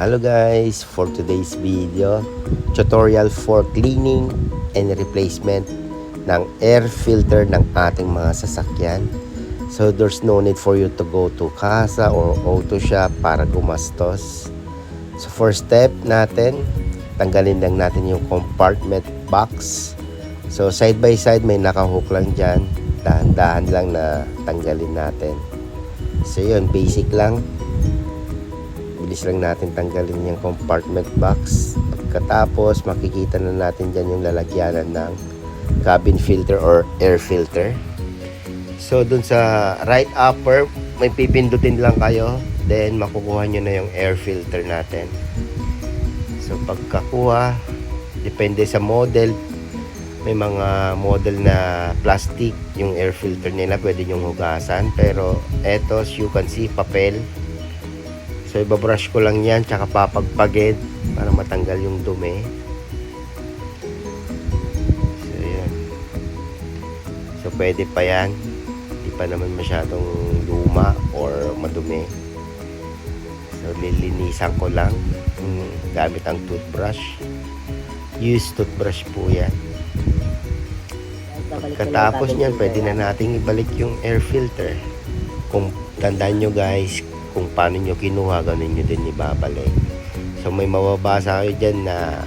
Hello guys, for today's video, tutorial for cleaning and replacement ng air filter ng ating mga sasakyan. So there's no need for you to go to Casa or auto shop para gumastos. So first step natin, tanggalin lang natin yung compartment box. So side by side may nakahook lang dyan, dahan-dahan lang na tanggalin natin. So yun, basic lang. Bilis lang natin tanggalin yung compartment box. Pagkatapos makikita na natin dyan yung lalagyanan ng cabin filter or air filter. So dun sa right upper may pipindutin lang kayo, then makukuha nyo na yung air filter natin. So pagkakuha, depende sa model, may mga model na plastic yung air filter nila, pwede nyong hugasan, pero eto, as you can see, papel. So ibabrush ko lang yan, tsaka papagpagid para matanggal yung dumi. So yan. So pwede pa yan, hindi pa naman masyadong luma or madumi. So lilinisan ko lang gamit ang toothbrush. Use toothbrush po yan. Pagkatapos niyan, pwede na nating ibalik yung air filter. Kung tandaan nyo guys, kung paano nyo kinuha, ganun nyo din ibabalik. So may mababasa kayo dyan na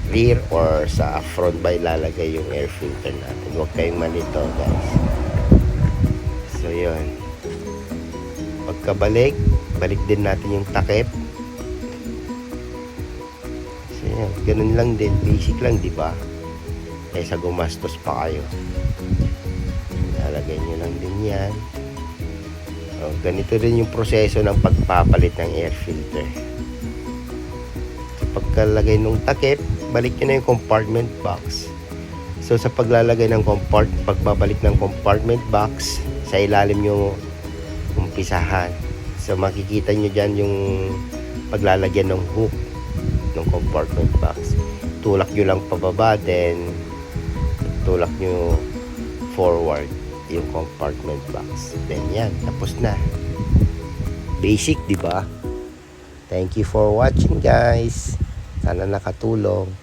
rear or sa front ba ilalagay yung air filter natin. Huwag kayong malito guys. So yun, pagkabalik, balik din natin yung takip. So yun, ganun lang din, basic lang, di ba? Kaysa gumastos pa kayo, ilalagay nyo lang din yan. So, ganito rin yung proseso ng pagpapalit ng air filter. So, pagkalagay ng takip, balik nyo na yung compartment box. So sa paglalagay ng pagbabalik ng compartment box, sa ilalim nyo umpisahan. So makikita nyo dyan yung paglalagyan ng hook ng compartment box. Tulak nyo lang pababa, then tulak nyo forward yung compartment box. Then yan, tapos na. Basic, di ba? Thank you for watching guys. Sana nakatulong.